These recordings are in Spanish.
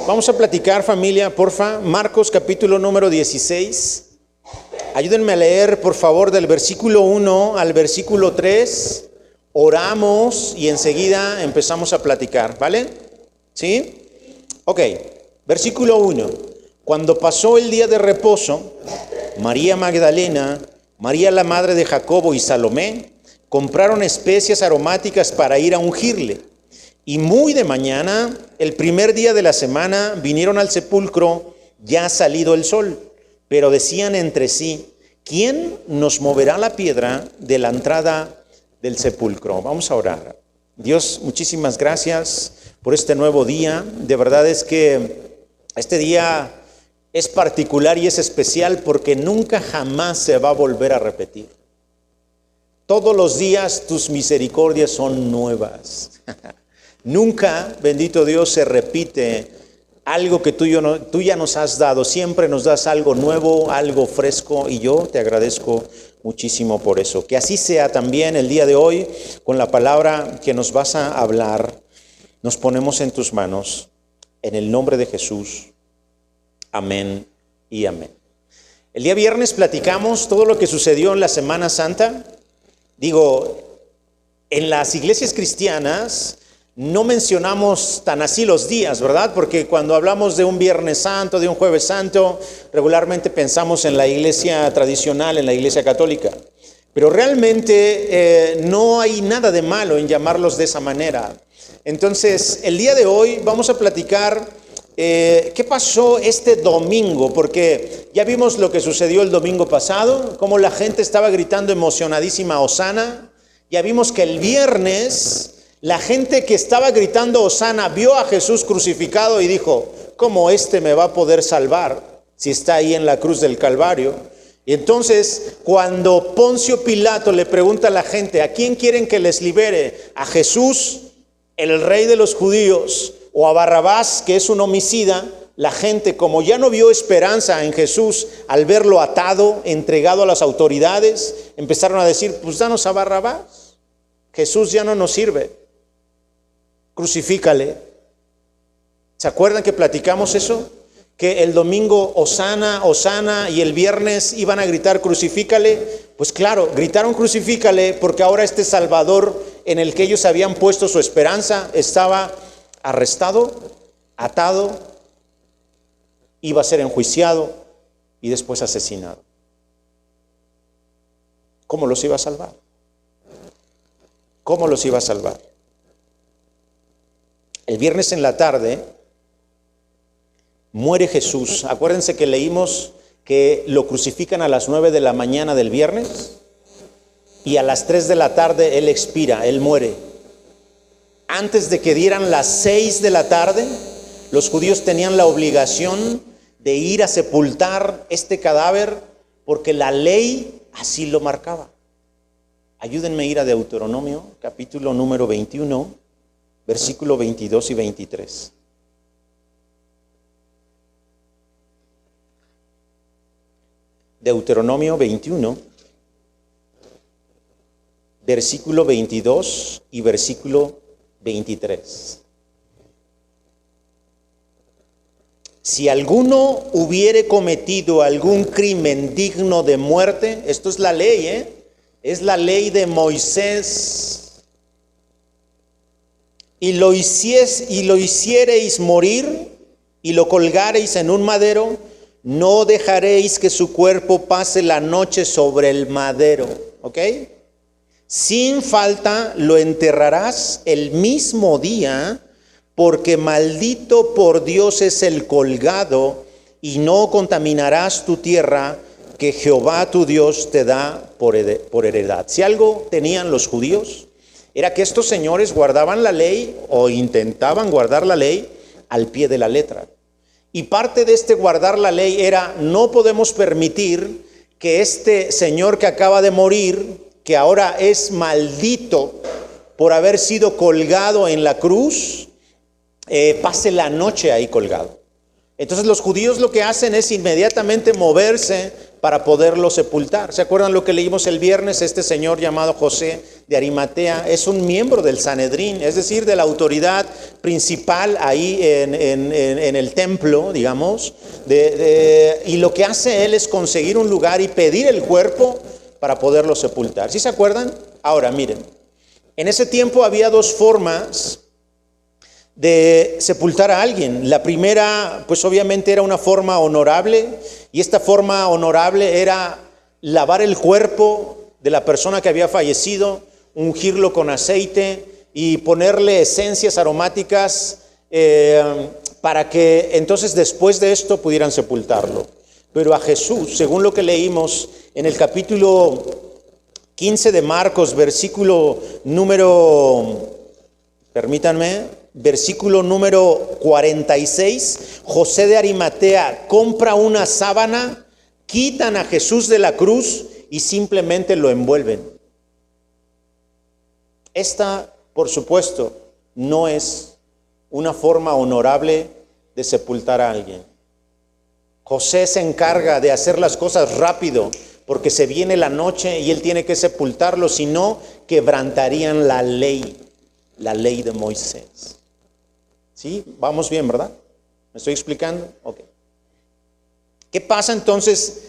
vamos a platicar, familia, porfa. Marcos capítulo número 16. Ayúdenme a leer, por favor, del versículo 1 al versículo 3. Oramos y enseguida empezamos a platicar, ¿vale? ¿Sí? Ok, versículo 1. Cuando pasó el día de reposo, María Magdalena, María la madre de Jacobo y Salomé compraron especias aromáticas para ir a ungirle. Y muy de mañana, el primer día de la semana, vinieron al sepulcro ya salido el sol. Pero decían entre sí, ¿quién nos moverá la piedra de la entrada del sepulcro? Vamos a orar. Dios, muchísimas gracias por este nuevo día. De verdad es que este día es particular y es especial porque nunca jamás se va a volver a repetir. Todos los días tus misericordias son nuevas. Nunca, bendito Dios, se repite algo que tú ya nos has dado. Siempre nos das algo nuevo, algo fresco, y yo te agradezco muchísimo por eso. Que así sea también el día de hoy con la palabra que nos vas a hablar. Nos ponemos en tus manos, en el nombre de Jesús. Amén y amén. El día viernes platicamos todo lo que sucedió en la Semana Santa. En las iglesias cristianas no mencionamos tan así los días, ¿verdad? Porque cuando hablamos de un Viernes Santo, de un Jueves Santo, regularmente pensamos en la iglesia tradicional, en la iglesia católica. Pero realmente no hay nada de malo en llamarlos de esa manera. Entonces, el día de hoy vamos a platicar qué pasó este domingo, porque ya vimos lo que sucedió el domingo pasado, cómo la gente estaba gritando emocionadísima Hosana. Ya vimos que el viernes la gente que estaba gritando Hosana vio a Jesús crucificado y dijo, ¿cómo me va a poder salvar si está ahí en la cruz del Calvario? Y entonces, cuando Poncio Pilato le pregunta a la gente, ¿a quién quieren que les libere? ¿A Jesús, el rey de los judíos, o a Barrabás, que es un homicida? La gente, como ya no vio esperanza en Jesús al verlo atado, entregado a las autoridades, empezaron a decir, pues danos a Barrabás. Jesús ya no nos sirve. Crucifícale. ¿Se acuerdan que platicamos eso? Que el domingo Hosana, Hosana, y el viernes iban a gritar crucifícale. Pues claro, gritaron crucifícale porque ahora este Salvador en el que ellos habían puesto su esperanza estaba arrestado, atado, iba a ser enjuiciado y después asesinado. ¿Cómo los iba a salvar? ¿Cómo los iba a salvar? El viernes en la tarde muere Jesús. Acuérdense que leímos que lo crucifican a las 9 de la mañana del viernes y a las 3 de la tarde Él expira, Él muere. Antes de que dieran las 6 de la tarde, los judíos tenían la obligación de ir a sepultar este cadáver porque la ley así lo marcaba. Ayúdenme a ir a Deuteronomio, capítulo número 21. Versículo 22 y 23. Deuteronomio 21, versículo 22 y versículo 23. Si alguno hubiere cometido algún crimen digno de muerte, esto es la ley, es la ley de Moisés, y lo hiciereis morir y lo colgareis en un madero, no dejaréis que su cuerpo pase la noche sobre el madero. ¿Ok? Sin falta lo enterrarás el mismo día, porque maldito por Dios es el colgado, y no contaminarás tu tierra que Jehová tu Dios te da por heredad. Si algo tenían los judíos, era que estos señores guardaban la ley o intentaban guardar la ley al pie de la letra. Y parte de este guardar la ley era, no podemos permitir que este señor que acaba de morir, que ahora es maldito por haber sido colgado en la cruz, pase la noche ahí colgado. Entonces los judíos lo que hacen es inmediatamente moverse para poderlo sepultar. ¿Se acuerdan lo que leímos el viernes? Este señor llamado José de Arimatea es un miembro del Sanedrín, es decir, de la autoridad principal ahí en el templo, digamos, y lo que hace él es conseguir un lugar y pedir el cuerpo para poderlo sepultar. ¿Sí se acuerdan? Ahora, miren, en ese tiempo había dos formas de sepultar a alguien. La primera, pues obviamente era una forma honorable, y esta forma honorable era lavar el cuerpo de la persona que había fallecido, ungirlo con aceite y ponerle esencias aromáticas para que entonces después de esto pudieran sepultarlo. Pero a Jesús, según lo que leímos en el capítulo 15 de Marcos, versículo número 46, José de Arimatea compra una sábana, quitan a Jesús de la cruz y simplemente lo envuelven. Esta, por supuesto, no es una forma honorable de sepultar a alguien. José se encarga de hacer las cosas rápido porque se viene la noche y él tiene que sepultarlo, si no quebrantarían la ley de Moisés. ¿Sí? Vamos bien, ¿verdad? ¿Me estoy explicando? Ok. ¿Qué pasa entonces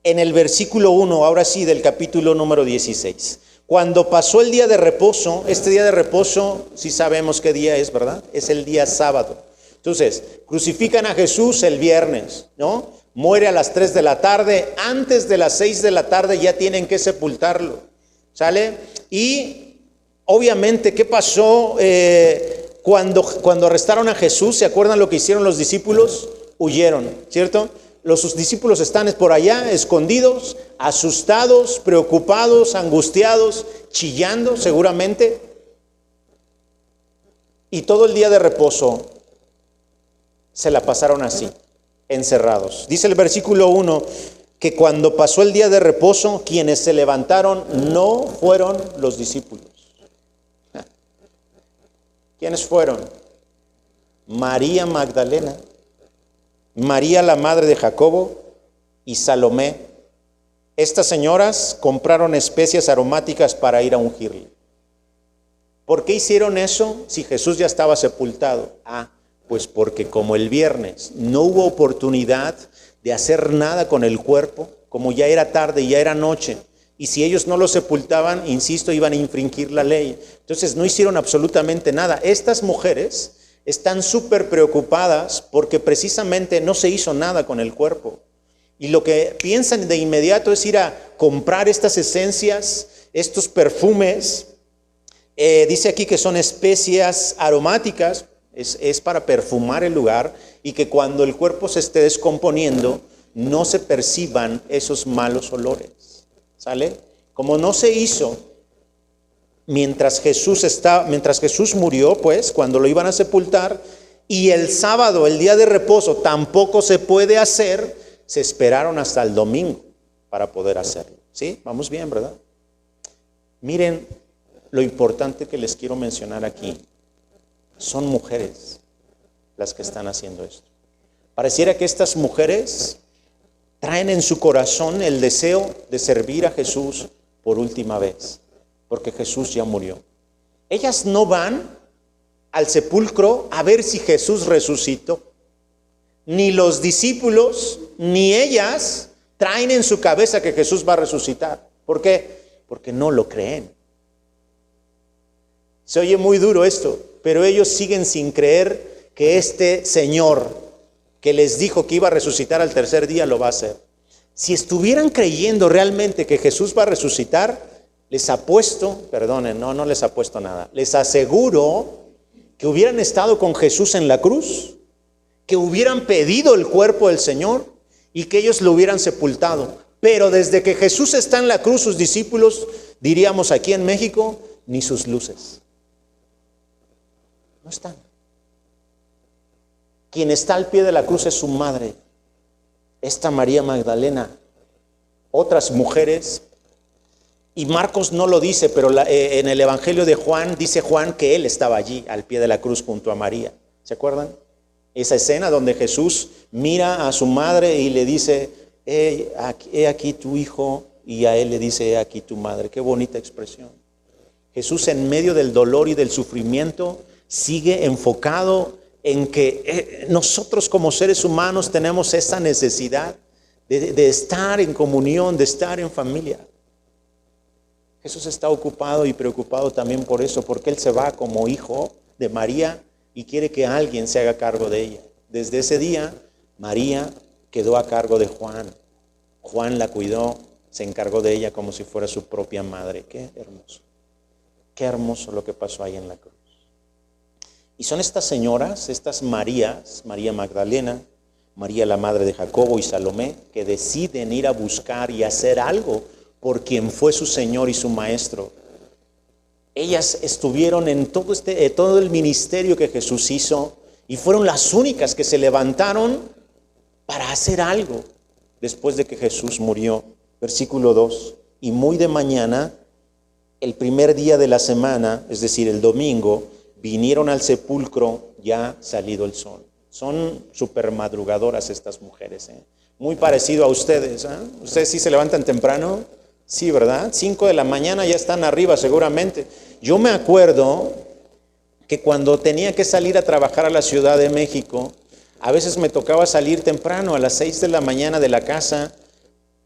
en el versículo 1, ahora sí, del capítulo número 16? Cuando pasó el día de reposo, este día de reposo, sí sabemos qué día es, ¿verdad? Es el día sábado. Entonces, crucifican a Jesús el viernes, ¿no? Muere a las 3 de la tarde, antes de las 6 de la tarde ya tienen que sepultarlo, ¿sale? Y obviamente, ¿qué pasó cuando arrestaron a Jesús? ¿Se acuerdan lo que hicieron los discípulos? Huyeron, ¿cierto? Sus discípulos están por allá, escondidos, asustados, preocupados, angustiados, chillando seguramente. Y todo el día de reposo se la pasaron así, encerrados. Dice el versículo 1 que cuando pasó el día de reposo, quienes se levantaron no fueron los discípulos. ¿Quiénes fueron? María Magdalena, María la madre de Jacobo y Salomé. Estas señoras compraron especias aromáticas para ir a ungirle. ¿Por qué hicieron eso si Jesús ya estaba sepultado? Pues porque como el viernes no hubo oportunidad de hacer nada con el cuerpo, como ya era tarde y ya era noche, y si ellos no lo sepultaban, insisto, iban a infringir la ley. Entonces no hicieron absolutamente nada. Estas mujeres están súper preocupadas porque precisamente no se hizo nada con el cuerpo. Y lo que piensan de inmediato es ir a comprar estas esencias, estos perfumes. Dice aquí que son especias aromáticas, es para perfumar el lugar y que cuando el cuerpo se esté descomponiendo no se perciban esos malos olores. ¿Sale? Como no se hizo mientras Jesús murió, pues, cuando lo iban a sepultar, y el sábado, el día de reposo, tampoco se puede hacer, se esperaron hasta el domingo para poder hacerlo. ¿Sí? Vamos bien, ¿verdad? Miren lo importante que les quiero mencionar aquí. Son mujeres las que están haciendo esto. Pareciera que estas mujeres traen en su corazón el deseo de servir a Jesús por última vez, porque Jesús ya murió. Ellas no van al sepulcro a ver si Jesús resucitó. Ni los discípulos, ni ellas traen en su cabeza que Jesús va a resucitar. ¿Por qué? Porque no lo creen. Se oye muy duro esto, pero ellos siguen sin creer que este Señor que les dijo que iba a resucitar al tercer día lo va a hacer. Si estuvieran creyendo realmente que Jesús va a resucitar, les apuesto, perdonen, no les apuesto nada, les aseguro que hubieran estado con Jesús en la cruz, que hubieran pedido el cuerpo del Señor y que ellos lo hubieran sepultado. Pero desde que Jesús está en la cruz, sus discípulos, diríamos aquí en México, ni sus luces. No están. Quien está al pie de la cruz es su madre, esta María Magdalena, otras mujeres. Y Marcos no lo dice, pero en el Evangelio de Juan, dice Juan que él estaba allí al pie de la cruz junto a María. ¿Se acuerdan? Esa escena donde Jesús mira a su madre y le dice, he aquí tu hijo, y a él le dice, he aquí tu madre. Qué bonita expresión. Jesús, en medio del dolor y del sufrimiento, sigue enfocado en que nosotros como seres humanos tenemos esa necesidad de estar en comunión, de estar en familia. Jesús está ocupado y preocupado también por eso, porque Él se va como hijo de María y quiere que alguien se haga cargo de ella. Desde ese día, María quedó a cargo de Juan. Juan la cuidó, se encargó de ella como si fuera su propia madre. Qué hermoso. Qué hermoso lo que pasó ahí en la cruz. Y son estas señoras, estas Marías, María Magdalena, María la madre de Jacobo y Salomé, que deciden ir a buscar y hacer algo por quien fue su Señor y su Maestro. Ellas estuvieron en todo el ministerio que Jesús hizo y fueron las únicas que se levantaron para hacer algo después de que Jesús murió. Versículo 2. Y muy de mañana, el primer día de la semana, es decir, el domingo, vinieron al sepulcro ya salido el sol. Son súper madrugadoras estas mujeres, ¿eh? Muy parecido a ustedes, ¿eh? ¿Ustedes sí se levantan temprano? Sí, ¿verdad? 5 de la mañana ya están arriba seguramente. Yo me acuerdo que cuando tenía que salir a trabajar a la Ciudad de México, a veces me tocaba salir temprano, a las 6 de la mañana de la casa.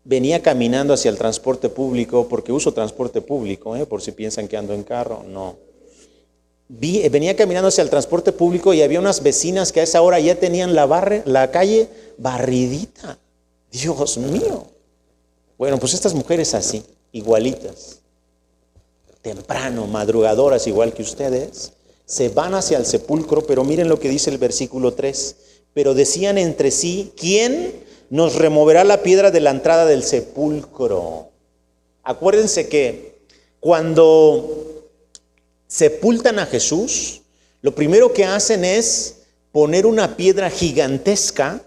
Venía caminando hacia el transporte público, porque uso transporte público, por si piensan que ando en carro, no. Venía caminando hacia el transporte público y había unas vecinas que a esa hora ya tenían la calle barridita. Dios mío. Bueno, pues estas mujeres así, igualitas, temprano, madrugadoras igual que ustedes, se van hacia el sepulcro, pero miren lo que dice el versículo 3. Pero decían entre sí, ¿quién nos removerá la piedra de la entrada del sepulcro? Acuérdense que cuando sepultan a Jesús, lo primero que hacen es poner una piedra gigantesca,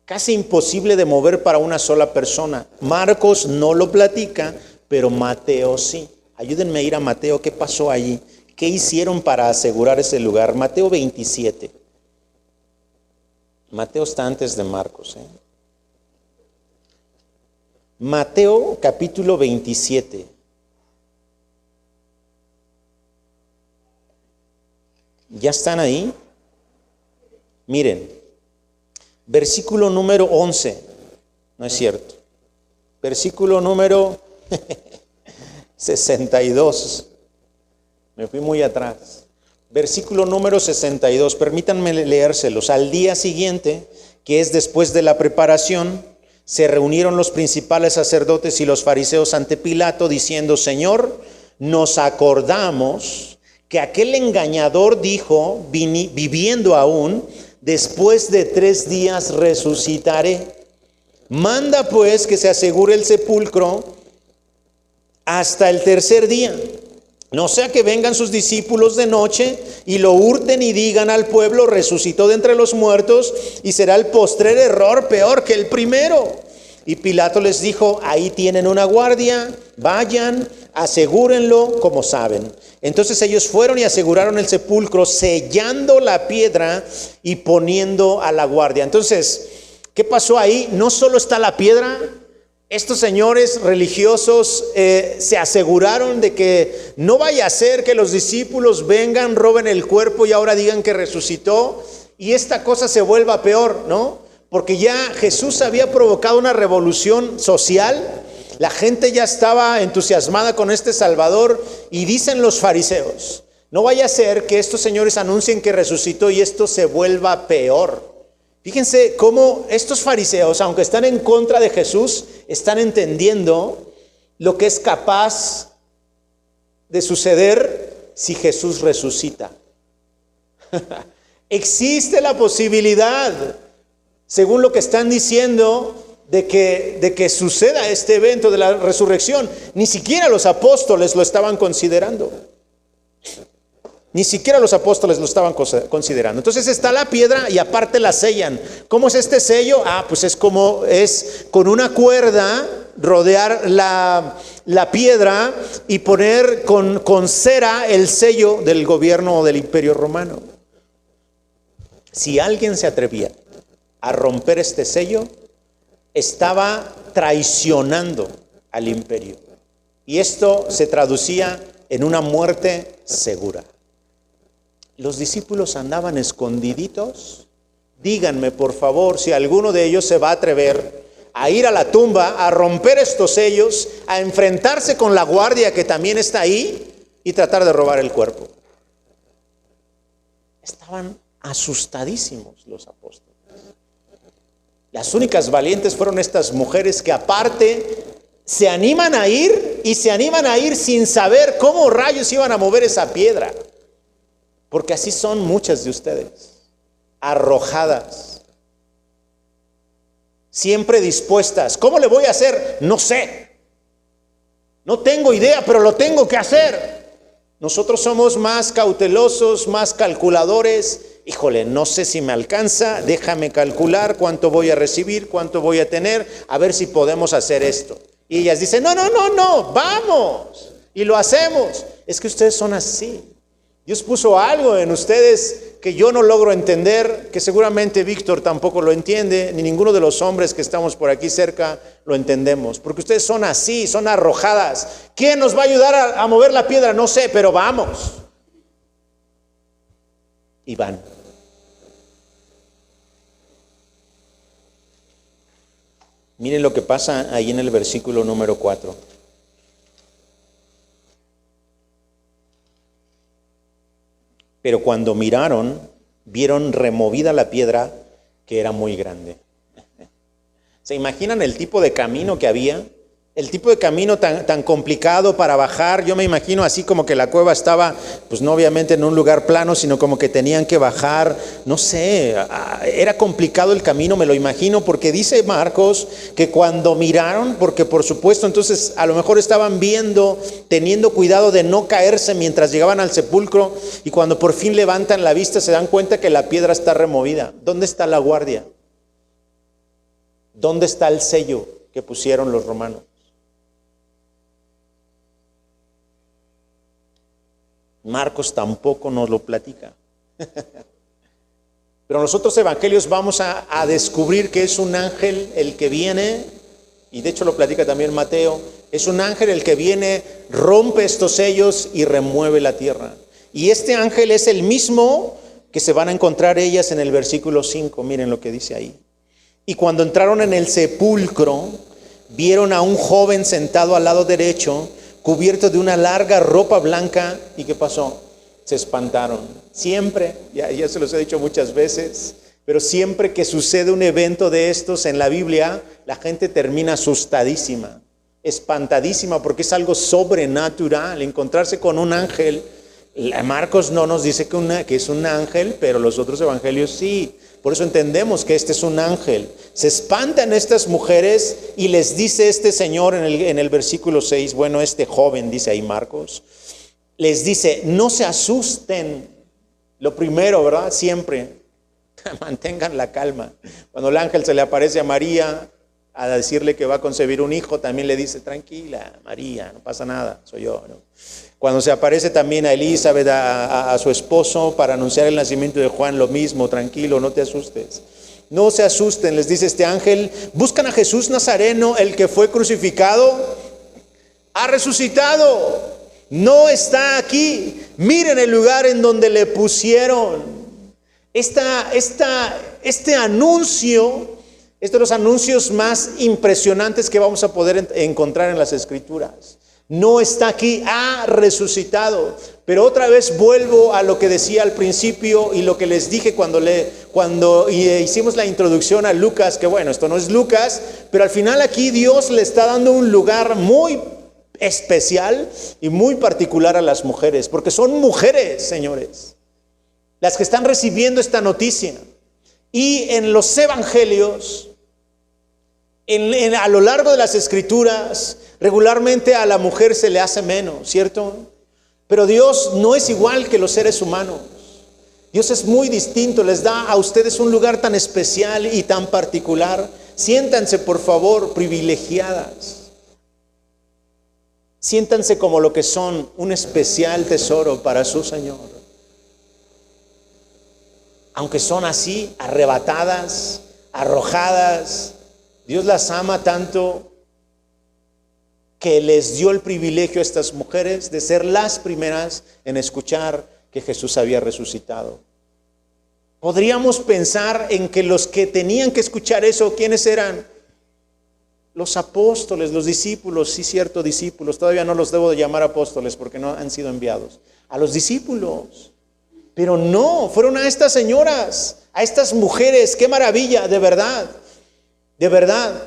casi imposible de mover para una sola persona. Marcos no lo platica, pero Mateo sí. Ayúdenme a ir a Mateo, ¿qué pasó allí? ¿Qué hicieron para asegurar ese lugar? Mateo 27. Mateo está antes de Marcos, ¿eh? Mateo capítulo 27. ¿Ya están ahí? Miren, versículo número 11. No es cierto. Versículo número 62. Me fui muy atrás. Versículo número 62. Permítanme leérselos. Al día siguiente, que es después de la preparación, se reunieron los principales sacerdotes y los fariseos ante Pilato, diciendo: Señor, nos acordamos que aquel engañador dijo, viviendo aún, después de 3 días resucitaré. Manda pues que se asegure el sepulcro hasta el 3er día, no sea que vengan sus discípulos de noche y lo hurten y digan al pueblo: resucitó de entre los muertos, y será el postrer error peor que el primero. Y Pilato les dijo: ahí tienen una guardia, vayan, asegúrenlo como saben. Entonces ellos fueron y aseguraron el sepulcro, sellando la piedra y poniendo a la guardia. Entonces, ¿qué pasó ahí? No solo está la piedra. Estos señores religiosos se aseguraron de que no vaya a ser que los discípulos vengan, roben el cuerpo y ahora digan que resucitó y esta cosa se vuelva peor, ¿no? Porque ya Jesús había provocado una revolución social. La gente ya estaba entusiasmada con este Salvador y dicen los fariseos: no vaya a ser que estos señores anuncien que resucitó y esto se vuelva peor. Fíjense cómo estos fariseos, aunque están en contra de Jesús, están entendiendo lo que es capaz de suceder si Jesús resucita. Existe la posibilidad, según lo que están diciendo, de que suceda este evento de la resurrección. Ni siquiera los apóstoles lo estaban considerando. Ni siquiera los apóstoles lo estaban considerando. Entonces está la piedra y aparte la sellan. ¿Cómo es este sello? Pues es con una cuerda rodear la piedra y poner con cera el sello del gobierno o del imperio romano. Si alguien se atrevía a romper este sello, estaba traicionando al imperio. Y esto se traducía en una muerte segura. Los discípulos andaban escondiditos. Díganme, por favor, si alguno de ellos se va a atrever a ir a la tumba, a romper estos sellos, a enfrentarse con la guardia que también está ahí y tratar de robar el cuerpo. Estaban asustadísimos los apóstoles. Las únicas valientes fueron estas mujeres que aparte se animan a ir y se animan a ir sin saber cómo rayos iban a mover esa piedra. Porque así son muchas de ustedes, arrojadas, siempre dispuestas. ¿Cómo le voy a hacer? No sé. No tengo idea, pero lo tengo que hacer. Nosotros somos más cautelosos, más calculadores. Híjole, no sé si me alcanza, déjame calcular cuánto voy a recibir, cuánto voy a tener, a ver si podemos hacer esto. Y ellas dicen, no, vamos, y lo hacemos. Es que ustedes son así. Dios puso algo en ustedes que yo no logro entender, que seguramente Víctor tampoco lo entiende, ni ninguno de los hombres que estamos por aquí cerca lo entendemos. Porque ustedes son así, son arrojadas. ¿Quién nos va a ayudar a mover la piedra? No sé, pero vamos. Y van. Miren lo que pasa ahí en el versículo número 4. Pero cuando miraron, vieron removida la piedra, que era muy grande. ¿Se imaginan el tipo de camino que había? El tipo de camino tan complicado para bajar. Yo me imagino así como que la cueva estaba, pues no obviamente en un lugar plano, sino como que tenían que bajar. No sé, era complicado el camino, me lo imagino, porque dice Marcos que cuando miraron, porque por supuesto entonces a lo mejor estaban viendo, teniendo cuidado de no caerse mientras llegaban al sepulcro, y cuando por fin levantan la vista se dan cuenta que la piedra está removida. ¿Dónde está la guardia? ¿Dónde está el sello que pusieron los romanos? Marcos tampoco nos lo platica. Pero en los otros evangelios vamos a descubrir que es un ángel el que viene, y de hecho lo platica también Mateo. Es un ángel el que viene, rompe estos sellos y remueve la tierra. Y este ángel es el mismo que se van a encontrar ellas en el versículo 5. Miren lo que dice ahí. Y cuando entraron en el sepulcro, vieron a un joven sentado al lado derecho, cubierto de una larga ropa blanca. ¿Y qué pasó? Se espantaron. Siempre, ya se los he dicho muchas veces, pero siempre que sucede un evento de estos en la Biblia, la gente termina asustadísima, espantadísima, porque es algo sobrenatural. Encontrarse con un ángel. Marcos no nos dice que es un ángel, pero los otros evangelios sí. Por eso entendemos que este es un ángel. Se espantan estas mujeres y les dice este señor en el versículo 6, bueno, este joven, dice ahí Marcos, les dice, no se asusten. Lo primero, ¿verdad? Siempre, mantengan la calma. Cuando el ángel se le aparece a María a decirle que va a concebir un hijo, también le dice, tranquila, María, no pasa nada, soy yo, ¿no? Cuando se aparece también a Elizabeth, a su esposo, para anunciar el nacimiento de Juan, lo mismo, tranquilo, no te asustes. No se asusten, les dice este ángel. Buscan a Jesús Nazareno, el que fue crucificado, ha resucitado, no está aquí. Miren el lugar en donde le pusieron. Este anuncio es de los anuncios más impresionantes que vamos a poder encontrar en las Escrituras. No está aquí, ha resucitado. Pero otra vez vuelvo a lo que decía al principio y lo que les dije cuando hicimos la introducción a Lucas, que bueno, esto no es Lucas, pero al final aquí Dios le está dando un lugar muy especial y muy particular a las mujeres, porque son mujeres, señores, las que están recibiendo esta noticia. Y en los evangelios, a lo largo de las Escrituras, regularmente a la mujer se le hace menos, ¿cierto? Pero Dios no es igual que los seres humanos. Dios es muy distinto, les da a ustedes un lugar tan especial y tan particular. Siéntanse, por favor, privilegiadas. Siéntanse como lo que son, un especial tesoro para su Señor. Aunque son así, arrebatadas, arrojadas, Dios las ama tanto que les dio el privilegio a estas mujeres de ser las primeras en escuchar que Jesús había resucitado. Podríamos pensar en que los que tenían que escuchar eso, ¿quiénes eran? Los apóstoles, los discípulos, sí cierto, discípulos. Todavía no los debo de llamar apóstoles porque no han sido enviados. A los discípulos. Pero no, fueron a estas señoras, a estas mujeres. ¡Qué maravilla! De verdad, de verdad.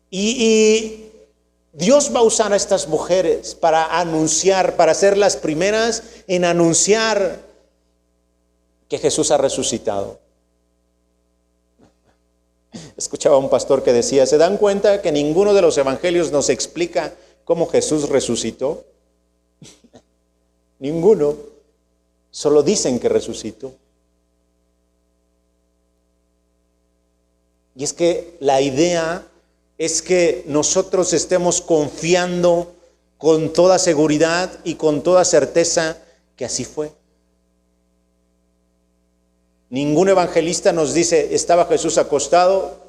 Y Dios va a usar a estas mujeres para anunciar, para ser las primeras en anunciar que Jesús ha resucitado. Escuchaba a un pastor que decía, ¿se dan cuenta que ninguno de los evangelios nos explica cómo Jesús resucitó? Ninguno. Solo dicen que resucitó. Y es que la idea es que nosotros estemos confiando con toda seguridad y con toda certeza que así fue. Ningún evangelista nos dice, estaba Jesús acostado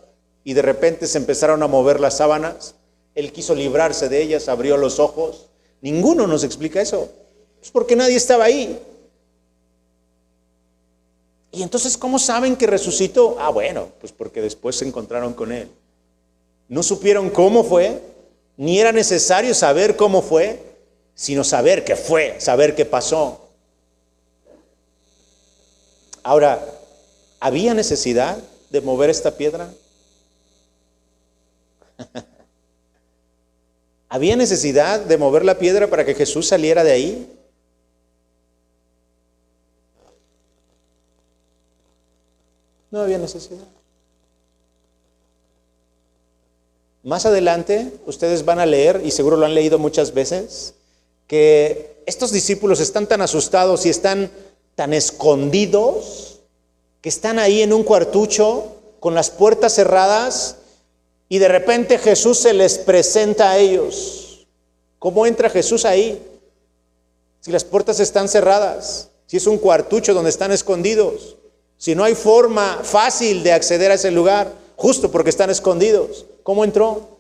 y de repente se empezaron a mover las sábanas. Él quiso librarse de ellas, abrió los ojos. Ninguno nos explica eso. Es porque nadie estaba ahí. Y entonces, ¿cómo saben que resucitó? Ah, bueno, pues porque después se encontraron con Él. No supieron cómo fue, ni era necesario saber cómo fue, sino saber qué fue, saber qué pasó. Ahora, ¿había necesidad de mover esta piedra? ¿Había necesidad de mover la piedra para que Jesús saliera de ahí? No había necesidad. Más adelante, ustedes van a leer, y seguro lo han leído muchas veces, que estos discípulos están tan asustados y están tan escondidos, que están ahí en un cuartucho, con las puertas cerradas, y de repente Jesús se les presenta a ellos. ¿Cómo entra Jesús ahí? Si las puertas están cerradas, si es un cuartucho donde están escondidos, si no hay forma fácil de acceder a ese lugar, justo porque están escondidos. ¿Cómo entró?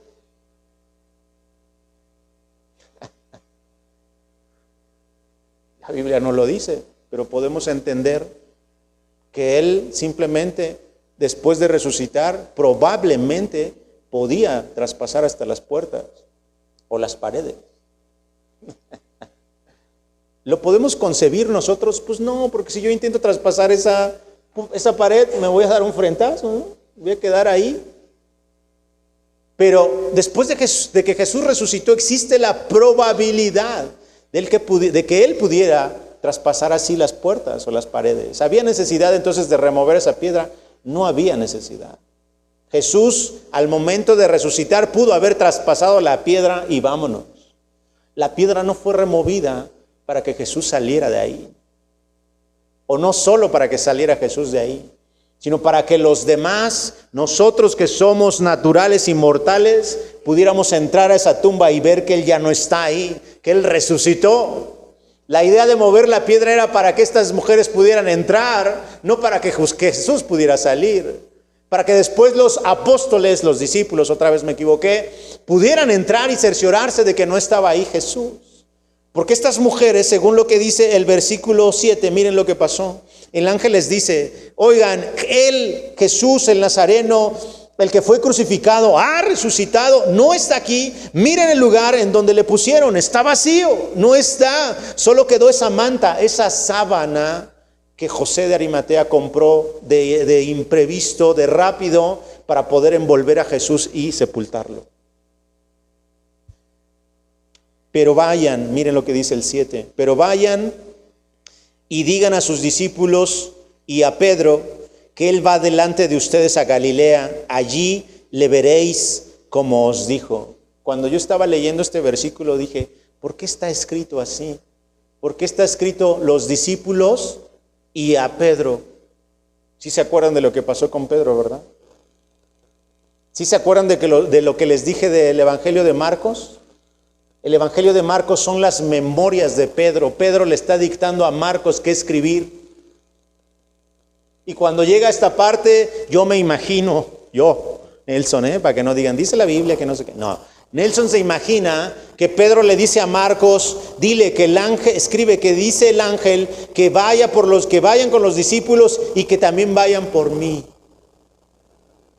La Biblia no lo dice, pero podemos entender que Él simplemente, después de resucitar, probablemente podía traspasar hasta las puertas o las paredes. ¿Lo podemos concebir nosotros? Pues no, porque si yo intento traspasar esa pared, me voy a dar un frentazo, ¿no? Voy a quedar ahí. Pero después de que Jesús resucitó, existe la probabilidad de que Él pudiera traspasar así las puertas o las paredes. ¿Había necesidad entonces de remover esa piedra? No había necesidad. Jesús, al momento de resucitar, pudo haber traspasado la piedra y vámonos. La piedra no fue removida para que Jesús saliera de ahí. O no solo para que saliera Jesús de ahí, sino para que los demás, nosotros que somos naturales y mortales, pudiéramos entrar a esa tumba y ver que Él ya no está ahí, que Él resucitó. La idea de mover la piedra era para que estas mujeres pudieran entrar, no para que Jesús pudiera salir. Para que después los apóstoles, los discípulos, otra vez me equivoqué, pudieran entrar y cerciorarse de que no estaba ahí Jesús. Porque estas mujeres, según lo que dice el versículo 7, miren lo que pasó. El ángel les dice, oigan, Él, Jesús el Nazareno, el que fue crucificado, ha resucitado, no está aquí. Miren el lugar en donde le pusieron, está vacío, no está. Solo quedó esa manta, esa sábana que José de Arimatea compró de imprevisto, de rápido, para poder envolver a Jesús y sepultarlo. Pero vayan, miren lo que dice el 7, pero vayan y digan a sus discípulos y a Pedro que Él va delante de ustedes a Galilea, allí le veréis como os dijo. Cuando yo estaba leyendo este versículo dije, ¿por qué está escrito así? ¿Por qué está escrito los discípulos y a Pedro? ¿Sí se acuerdan de lo que pasó con Pedro, verdad? ¿Sí se acuerdan de lo que les dije del Evangelio de Marcos? El Evangelio de Marcos son las memorias de Pedro. Pedro le está dictando a Marcos qué escribir. Y cuando llega a esta parte, yo me imagino Nelson, para que no digan, dice la Biblia que no sé qué. No, Nelson se imagina que Pedro le dice a Marcos, dile que el ángel, escribe que dice el ángel que vayan con los discípulos y que también vayan por mí.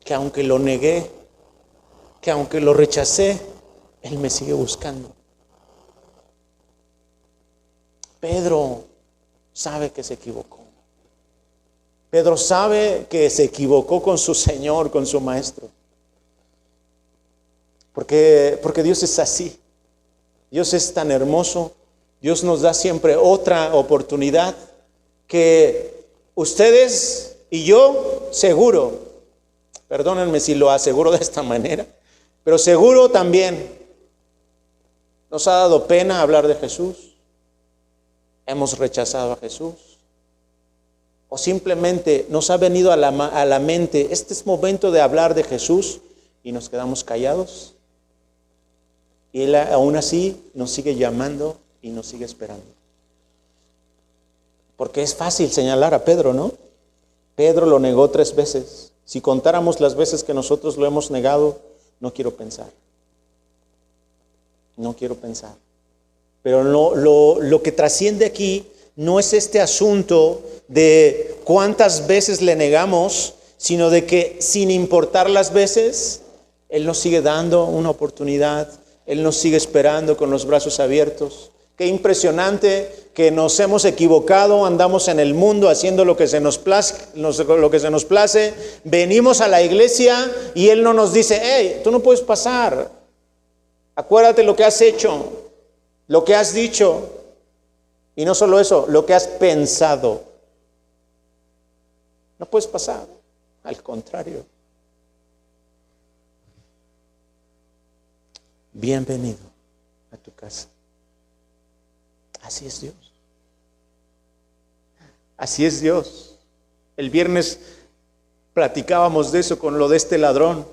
Que aunque lo negué, que aunque lo rechacé, Él me sigue buscando. Pedro sabe que se equivocó. Pedro sabe que se equivocó con su Señor, con su Maestro. Porque Dios es así. Dios es tan hermoso. Dios nos da siempre otra oportunidad que ustedes y yo, seguro, perdónenme si lo aseguro de esta manera, pero seguro también nos ha dado pena hablar de Jesús. Hemos rechazado a Jesús. O simplemente nos ha venido a la mente, este es momento de hablar de Jesús y nos quedamos callados. Y Él aún así nos sigue llamando y nos sigue esperando. Porque es fácil señalar a Pedro, ¿no? Pedro lo negó 3 veces. Si contáramos las veces que nosotros lo hemos negado, no quiero pensar. No quiero pensar. Pero lo que trasciende aquí no es este asunto de cuántas veces le negamos, sino de que sin importar las veces, Él nos sigue dando una oportunidad. Él nos sigue esperando con los brazos abiertos. Qué impresionante que nos hemos equivocado, andamos en el mundo haciendo lo que se nos place, venimos a la iglesia y Él no nos dice, hey, tú no puedes pasar. Acuérdate lo que has hecho, lo que has dicho. Y no solo eso, lo que has pensado. No puedes pasar, al contrario. Bienvenido a tu casa. Así es Dios. Así es Dios. El viernes platicábamos de eso con lo de este ladrón.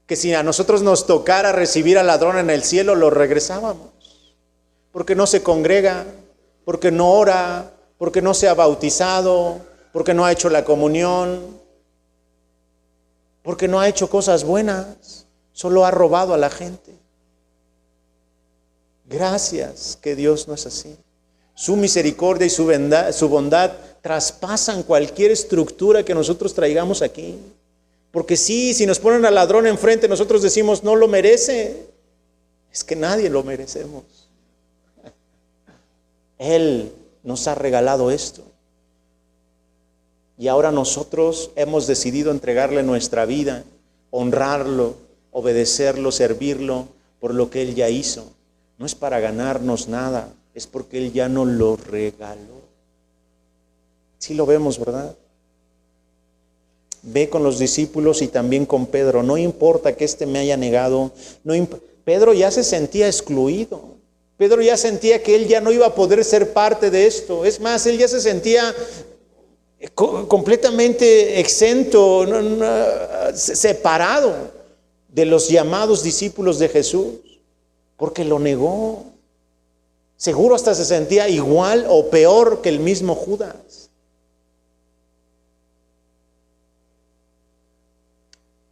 Que si a nosotros nos tocara recibir al ladrón en el cielo, lo regresábamos. Porque no se congrega, porque no ora, porque no se ha bautizado, porque no ha hecho la comunión, porque no ha hecho cosas buenas, solo ha robado a la gente. Gracias que Dios no es así. Su misericordia y su bondad traspasan cualquier estructura que nosotros traigamos aquí. Porque sí, si nos ponen al ladrón enfrente, nosotros decimos, no lo merece. Es que nadie lo merecemos. Él nos ha regalado esto. Y ahora nosotros hemos decidido entregarle nuestra vida, honrarlo, obedecerlo, servirlo por lo que Él ya hizo. No es para ganarnos nada, es porque Él ya nos lo regaló. Sí lo vemos, ¿verdad? Ve con los discípulos y también con Pedro. No importa que me haya negado. Pedro ya se sentía excluido. Pedro ya sentía que él ya no iba a poder ser parte de esto. Es más, él ya se sentía completamente exento, separado de los llamados discípulos de Jesús. Porque lo negó. Seguro hasta se sentía igual o peor que el mismo Judas.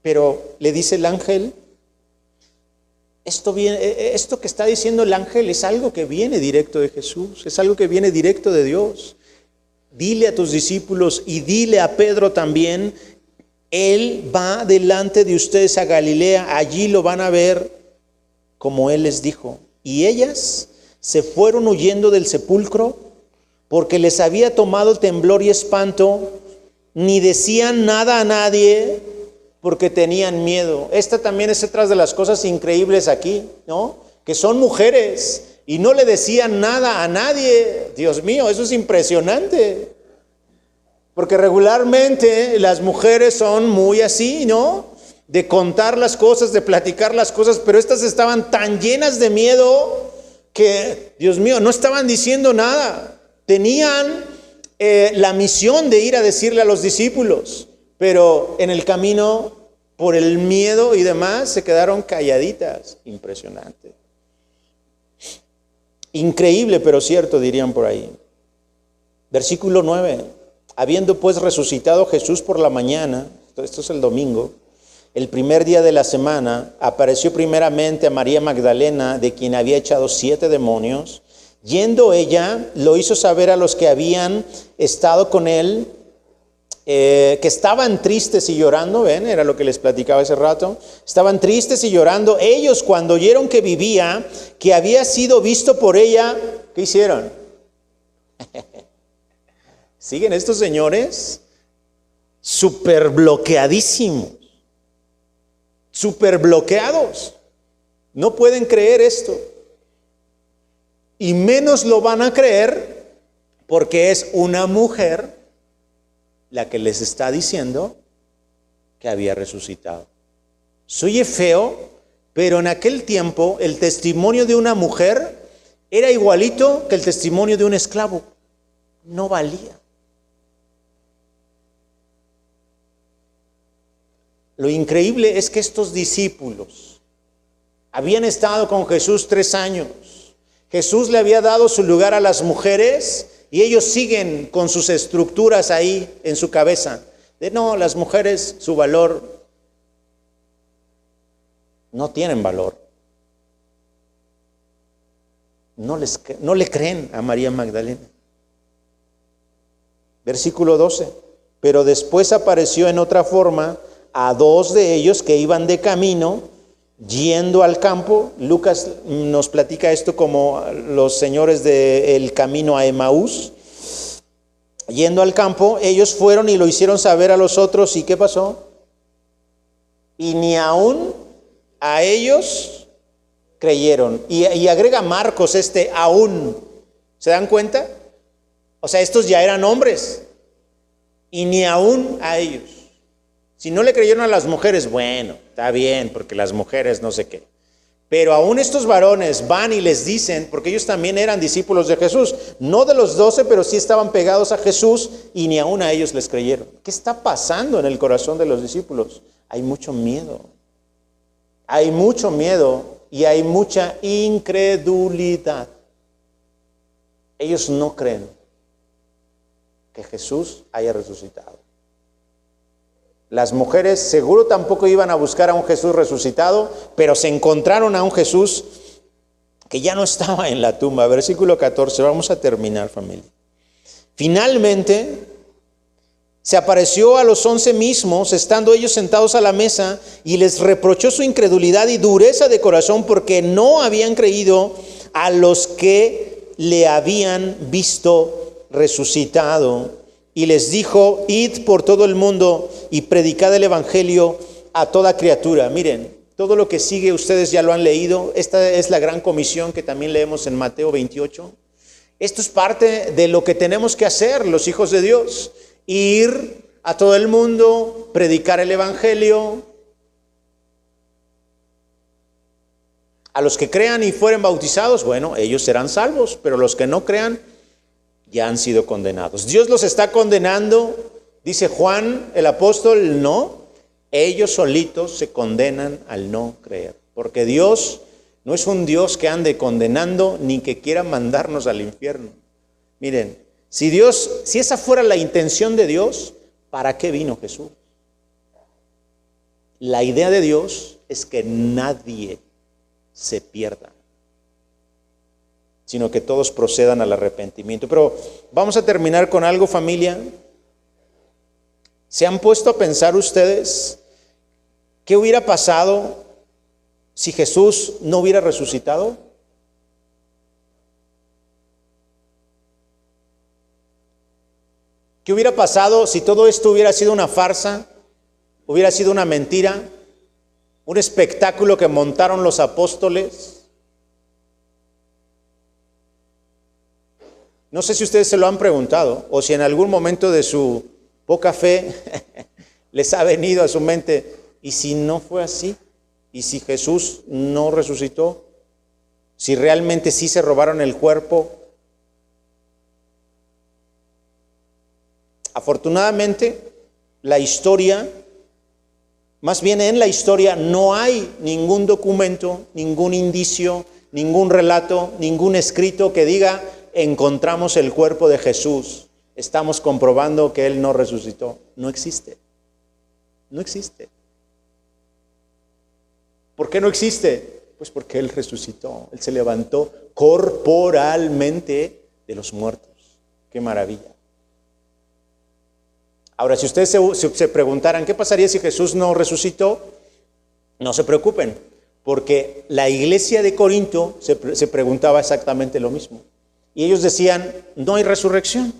Pero le dice el ángel, esto que está diciendo el ángel es algo que viene directo de Jesús, es algo que viene directo de Dios. Dile a tus discípulos y dile a Pedro también, Él va delante de ustedes a Galilea, allí lo van a ver como Él les dijo. Y ellas se fueron huyendo del sepulcro porque les había tomado temblor y espanto, ni decían nada a nadie porque tenían miedo. Esta también es otra de las cosas increíbles aquí, ¿no? Que son mujeres y no le decían nada a nadie. Dios mío, eso es impresionante. Porque regularmente las mujeres son muy así, ¿no? De contar las cosas, de platicar las cosas, pero estas estaban tan llenas de miedo que, Dios mío, no estaban diciendo nada. Tenían la misión de ir a decirle a los discípulos, pero en el camino, por el miedo y demás, se quedaron calladitas. Impresionante. Increíble, pero cierto, dirían por ahí. Versículo 9. Habiendo pues resucitado Jesús por la mañana, esto es el domingo, el primer día de la semana, apareció primeramente a María Magdalena, de quien había echado 7 demonios. Yendo ella, lo hizo saber a los que habían estado con él, que estaban tristes y llorando. Ven, era lo que les platicaba hace rato. Estaban tristes y llorando. Ellos, cuando oyeron que vivía, que había sido visto por ella, ¿qué hicieron? ¿Siguen estos señores? Súper bloqueadísimos. Súper bloqueados. No pueden creer esto. Y menos lo van a creer porque es una mujer la que les está diciendo que había resucitado. Se oye feo, pero en aquel tiempo el testimonio de una mujer era igualito que el testimonio de un esclavo. No valía. Lo increíble es que estos discípulos habían estado con Jesús 3 años. Jesús le había dado su lugar a las mujeres y ellos siguen con sus estructuras ahí en su cabeza. De no, las mujeres, su valor, no tienen valor. No le creen a María Magdalena. Versículo 12. Pero después apareció en otra forma a 2 de ellos que iban de camino, yendo al campo. Lucas nos platica esto como los señores del camino a Emaús. Yendo al campo, ellos fueron y lo hicieron saber a los otros. ¿Y qué pasó? Y ni aún a ellos creyeron. Y agrega Marcos aún. ¿Se dan cuenta? O sea, estos ya eran hombres. Y ni aún a ellos. Si no le creyeron a las mujeres, bueno, está bien, porque las mujeres no sé qué. Pero aún estos varones van y les dicen, porque ellos también eran discípulos de Jesús, no de los 12, pero sí estaban pegados a Jesús y ni aún a ellos les creyeron. ¿Qué está pasando en el corazón de los discípulos? Hay mucho miedo. Hay mucho miedo y hay mucha incredulidad. Ellos no creen que Jesús haya resucitado. Las mujeres seguro tampoco iban a buscar a un Jesús resucitado, pero se encontraron a un Jesús que ya no estaba en la tumba. Versículo 14, vamos a terminar, familia. Finalmente, se apareció a los 11 mismos, estando ellos sentados a la mesa, y les reprochó su incredulidad y dureza de corazón, porque no habían creído a los que le habían visto resucitado. Y les dijo, id por todo el mundo y predicad el evangelio a toda criatura. Miren, todo lo que sigue ustedes ya lo han leído. Esta es la gran comisión que también leemos en Mateo 28. Esto es parte de lo que tenemos que hacer los hijos de Dios. Ir a todo el mundo, predicar el evangelio. A los que crean y fueren bautizados, bueno, ellos serán salvos, pero los que no crean ya han sido condenados. Dios los está condenando, dice Juan el apóstol, no, ellos solitos se condenan al no creer, porque Dios no es un Dios que ande condenando ni que quiera mandarnos al infierno. Miren, si esa fuera la intención de Dios, ¿para qué vino Jesús? La idea de Dios es que nadie se pierda, sino que todos procedan al arrepentimiento. Pero vamos a terminar con algo, familia. ¿Se han puesto a pensar ustedes qué hubiera pasado si Jesús no hubiera resucitado? ¿Qué hubiera pasado si todo esto hubiera sido una farsa? ¿Hubiera sido una mentira? ¿Un espectáculo que montaron los apóstoles? No sé si ustedes se lo han preguntado o si en algún momento de su poca fe les ha venido a su mente, ¿y si no fue así? ¿Y si Jesús no resucitó? ¿Si realmente sí se robaron el cuerpo? Afortunadamente, la historia, más bien en la historia, no hay ningún documento, ningún indicio, ningún relato, ningún escrito que diga, encontramos el cuerpo de Jesús, estamos comprobando que Él no resucitó. No existe. No existe. ¿Por qué no existe? Pues porque Él resucitó, Él se levantó corporalmente de los muertos. ¡Qué maravilla! Ahora, si ustedes se preguntaran, ¿qué pasaría si Jesús no resucitó? No se preocupen, porque la iglesia de Corinto se preguntaba exactamente lo mismo. Y ellos decían, no hay resurrección.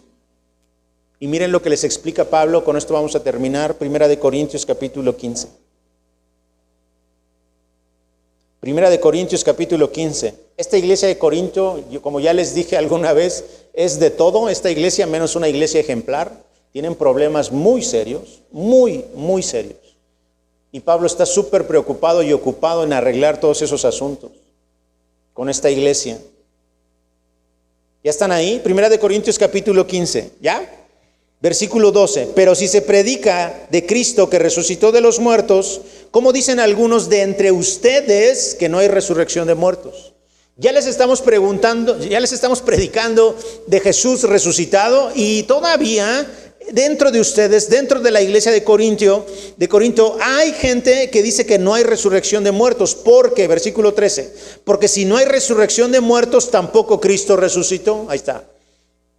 Y miren lo que les explica Pablo, con esto vamos a terminar, 1 Corintios capítulo 15. 1 Corintios capítulo 15. Esta iglesia de Corinto, como ya les dije alguna vez, es de todo, esta iglesia menos una iglesia ejemplar. Tienen problemas muy serios, muy serios. Y Pablo está súper preocupado y ocupado en arreglar todos esos asuntos con esta iglesia. ¿Ya están ahí? 1 Corintios capítulo 15, ¿ya? Versículo 12. Pero si se predica de Cristo que resucitó de los muertos, ¿cómo dicen algunos de entre ustedes que no hay resurrección de muertos? Ya les estamos predicando de Jesús resucitado y todavía dentro de ustedes, dentro de la iglesia de Corinto, hay gente que dice que no hay resurrección de muertos. ¿Por qué? Versículo 13. Porque si no hay resurrección de muertos, tampoco Cristo resucitó. Ahí está.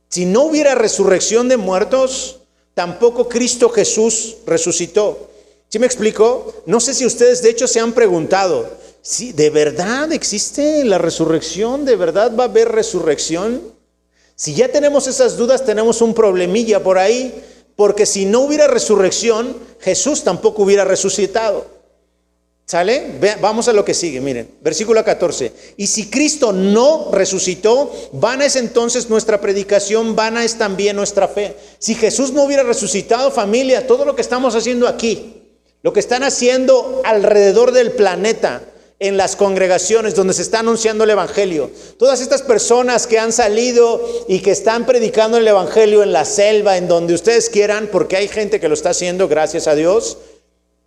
Si no hubiera resurrección de muertos, tampoco Cristo Jesús resucitó. ¿Sí me explico? No sé si ustedes de hecho se han preguntado, ¿sí, de verdad existe la resurrección? ¿De verdad va a haber resurrección? Si ya tenemos esas dudas, tenemos un problemilla por ahí, porque si no hubiera resurrección, Jesús tampoco hubiera resucitado. ¿Sale? Vamos a lo que sigue, miren, versículo 14. Y si Cristo no resucitó, vana es entonces nuestra predicación, vana es también nuestra fe. Si Jesús no hubiera resucitado, familia, todo lo que estamos haciendo aquí, lo que están haciendo alrededor del planeta, en las congregaciones donde se está anunciando el evangelio, todas estas personas que han salido y que están predicando el evangelio en la selva, en donde ustedes quieran, porque hay gente que lo está haciendo, gracias a Dios,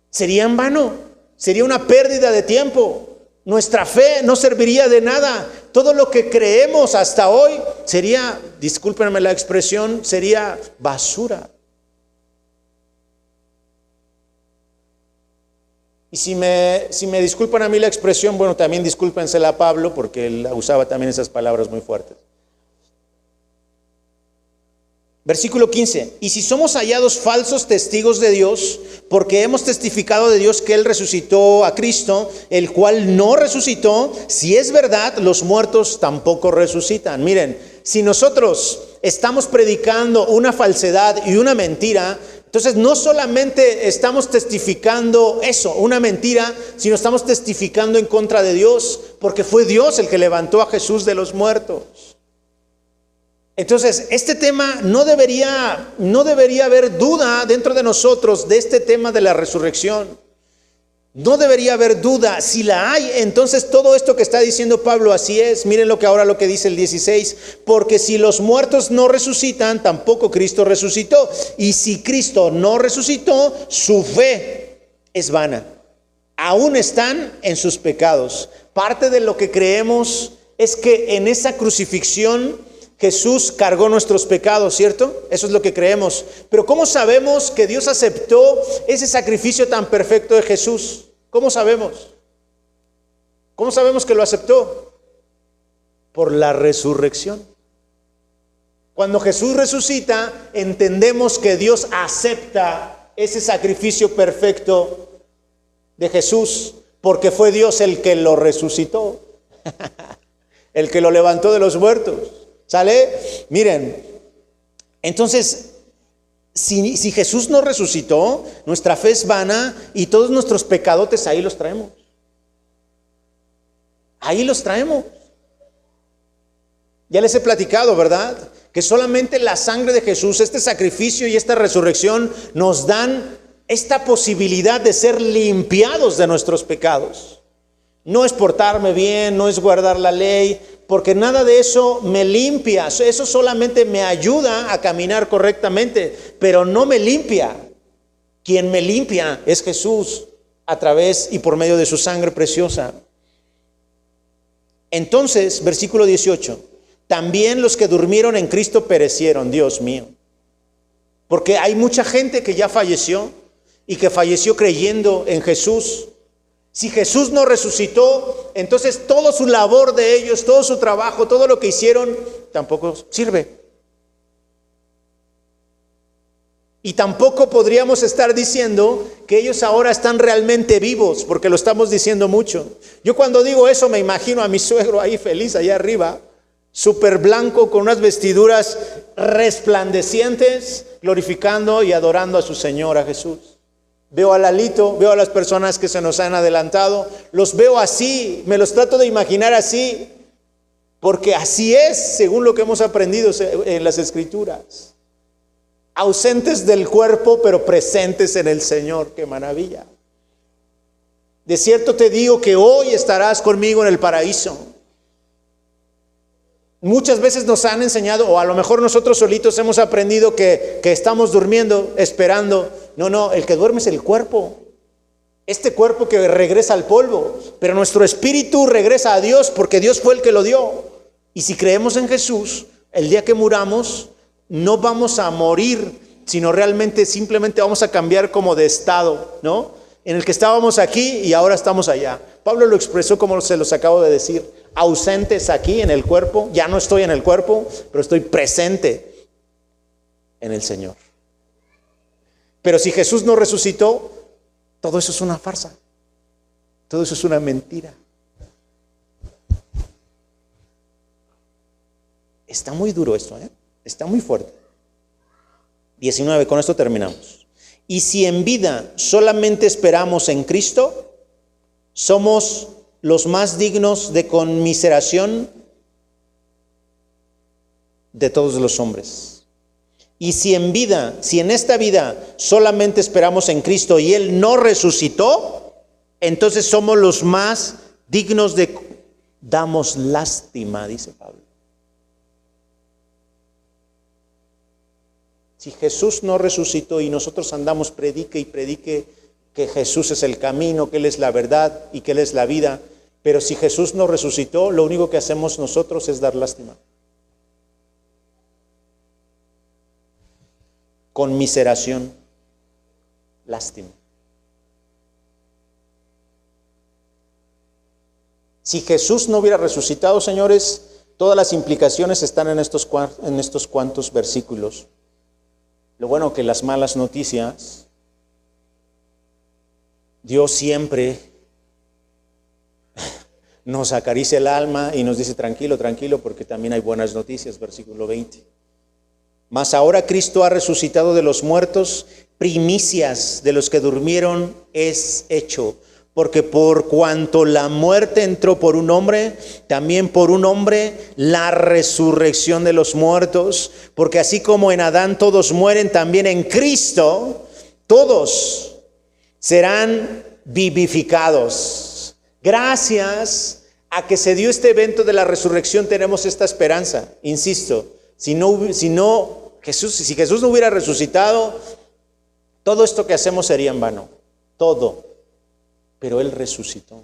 sería en vano, sería una pérdida de tiempo. Nuestra fe no serviría de nada. Todo lo que creemos hasta hoy sería, discúlpenme la expresión, sería basura. Y si me disculpan a mí la expresión, bueno, también discúlpensela a Pablo, porque él usaba también esas palabras muy fuertes. Versículo 15. Y si somos hallados falsos testigos de Dios, porque hemos testificado de Dios que Él resucitó a Cristo, el cual no resucitó, si es verdad, los muertos tampoco resucitan. Miren, si nosotros estamos predicando una falsedad y una mentira, entonces no solamente estamos testificando eso, una mentira, sino estamos testificando en contra de Dios, porque fue Dios el que levantó a Jesús de los muertos. Entonces, este tema no debería haber duda dentro de nosotros de este tema de la resurrección. No debería haber duda. Si la hay, entonces todo esto que está diciendo Pablo así es. Miren lo que dice el 16. Porque si los muertos no resucitan, tampoco Cristo resucitó. Y si Cristo no resucitó, su fe es vana. Aún están en sus pecados. Parte de lo que creemos es que en esa crucifixión Jesús cargó nuestros pecados, ¿cierto? Eso es lo que creemos. Pero ¿cómo sabemos que Dios aceptó ese sacrificio tan perfecto de Jesús? ¿Cómo sabemos? ¿Cómo sabemos que lo aceptó? Por la resurrección. Cuando Jesús resucita, entendemos que Dios acepta ese sacrificio perfecto de Jesús, porque fue Dios el que lo resucitó, el que lo levantó de los muertos. ¿Sale? Miren, entonces, si Jesús no resucitó, nuestra fe es vana y todos nuestros pecadotes ahí los traemos. Ahí los traemos. Ya les he platicado, ¿verdad? Que solamente la sangre de Jesús, este sacrificio y esta resurrección nos dan esta posibilidad de ser limpiados de nuestros pecados. No es portarme bien, no es guardar la ley, porque nada de eso me limpia. Eso solamente me ayuda a caminar correctamente, pero no me limpia. Quien me limpia es Jesús a través y por medio de su sangre preciosa. Entonces, versículo 18, también los que durmieron en Cristo perecieron, Dios mío. Porque hay mucha gente que ya falleció y que falleció creyendo en Jesús. Si Jesús no resucitó, entonces toda su labor de ellos, todo su trabajo, todo lo que hicieron, tampoco sirve. Y tampoco podríamos estar diciendo que ellos ahora están realmente vivos, porque lo estamos diciendo mucho. Yo cuando digo eso me imagino a mi suegro ahí feliz, allá arriba, súper blanco, con unas vestiduras resplandecientes, glorificando y adorando a su Señor, a Jesús. Veo a Lalito, veo a las personas que se nos han adelantado, los veo así, me los trato de imaginar así, porque así es, según lo que hemos aprendido en las Escrituras. Ausentes del cuerpo, pero presentes en el Señor. ¡Qué maravilla! De cierto te digo que hoy estarás conmigo en el paraíso. Muchas veces nos han enseñado, o a lo mejor nosotros solitos hemos aprendido que estamos durmiendo, esperando. No, el que duerme es el cuerpo. Este cuerpo que regresa al polvo, pero nuestro espíritu regresa a Dios porque Dios fue el que lo dio. Y si creemos en Jesús, el día que muramos, no vamos a morir, sino realmente simplemente vamos a cambiar como de estado, ¿no? En el que estábamos aquí y ahora estamos allá. Pablo lo expresó como se los acabo de decir. Ausentes aquí en el cuerpo, ya no estoy en el cuerpo, pero estoy presente en el Señor. Pero si Jesús no resucitó, todo eso es una farsa. Todo eso es una mentira. Está muy duro esto, está muy fuerte. 19, con esto terminamos. Y si en vida solamente esperamos en Cristo, somos los más dignos de conmiseración de todos los hombres. Y si en esta vida solamente esperamos en Cristo y Él no resucitó, entonces somos los más dignos de... Damos lástima, dice Pablo. Si Jesús no resucitó y nosotros andamos predique y predique que Jesús es el camino, que Él es la verdad y que Él es la vida, pero si Jesús no resucitó, lo único que hacemos nosotros es dar lástima. Conmiseración, lástima. Si Jesús no hubiera resucitado, señores, todas las implicaciones están en estos cuantos versículos. Lo bueno que las malas noticias, Dios siempre nos acaricia el alma y nos dice tranquilo, tranquilo, porque también hay buenas noticias, versículo 20. Mas ahora Cristo ha resucitado de los muertos, primicias de los que durmieron es hecho. Porque por cuanto la muerte entró por un hombre, también por un hombre la resurrección de los muertos. Porque así como en Adán todos mueren, también en Cristo todos serán vivificados. Gracias a que se dio este evento de la resurrección tenemos esta esperanza. Insisto, si Jesús no hubiera resucitado, todo esto que hacemos sería en vano. Todo. Pero Él resucitó.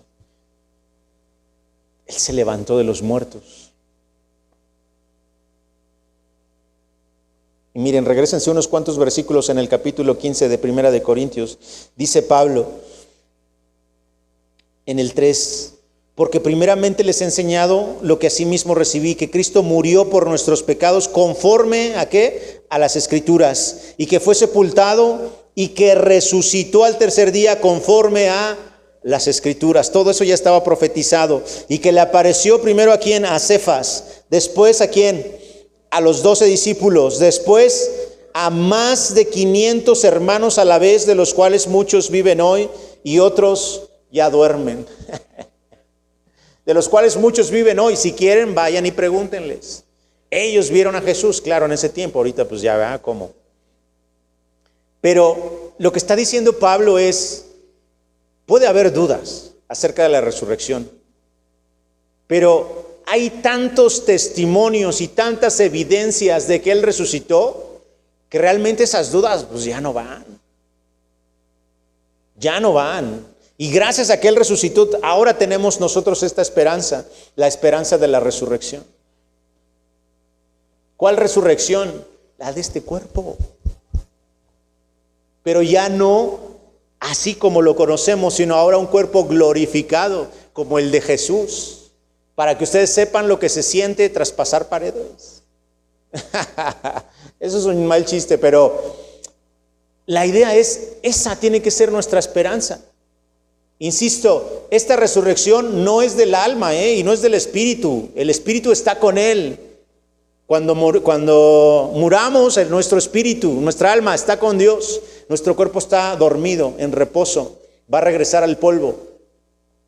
Él se levantó de los muertos. Y miren, regrésense unos cuantos versículos en el capítulo 15 de Primera de Corintios. Dice Pablo en el 3: porque primeramente les he enseñado lo que asimismo recibí, que Cristo murió por nuestros pecados conforme ¿a qué? A las Escrituras, y que fue sepultado y que resucitó al tercer día conforme a las Escrituras. Todo eso ya estaba profetizado. Y que le apareció primero a quién, a Cefas, después a quién, a los 12 discípulos, después a más de 500 hermanos a la vez, de los cuales muchos viven hoy y otros ya duermen. De los cuales muchos viven hoy. Si quieren, vayan y pregúntenles. Ellos vieron a Jesús, claro, en ese tiempo. Ahorita pues ya vea cómo. Pero lo que está diciendo Pablo es: puede haber dudas acerca de la resurrección, pero hay tantos testimonios y tantas evidencias de que Él resucitó, que realmente esas dudas pues ya no van. Ya no van. Y gracias a que Él resucitó, ahora tenemos nosotros esta esperanza, la esperanza de la resurrección. ¿Cuál resurrección? La de este cuerpo. Pero ya no así como lo conocemos, sino ahora un cuerpo glorificado como el de Jesús, para que ustedes sepan lo que se siente traspasar paredes. Eso es un mal chiste, pero la idea es, esa tiene que ser nuestra esperanza. Insisto, esta resurrección no es del alma, y no es del espíritu. El espíritu está con él. Cuando muramos, nuestro espíritu, nuestra alma está con Dios. Nuestro cuerpo está dormido, en reposo. Va a regresar al polvo.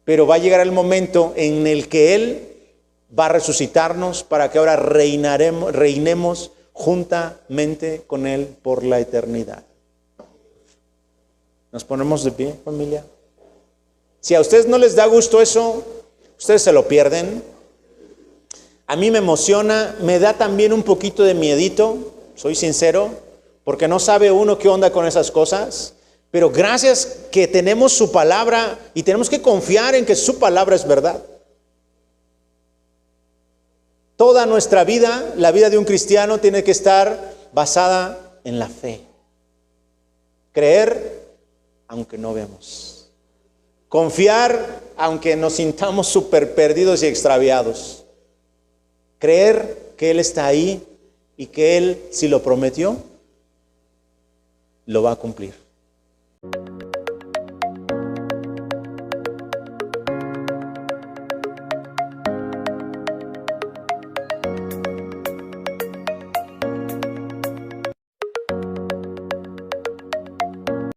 Pero va a llegar el momento en el que Él va a resucitarnos para que ahora reinemos juntamente con Él por la eternidad. ¿Nos ponemos de pie, familia? Si a ustedes no les da gusto eso, ustedes se lo pierden. A mí me emociona, me da también un poquito de miedito, soy sincero, porque no sabe uno qué onda con esas cosas. Pero gracias que tenemos su palabra y tenemos que confiar en que su palabra es verdad. Toda nuestra vida, la vida de un cristiano, tiene que estar basada en la fe. Creer aunque no vemos. Confiar aunque nos sintamos súper perdidos y extraviados. Creer que Él está ahí y que Él, si lo prometió, lo va a cumplir.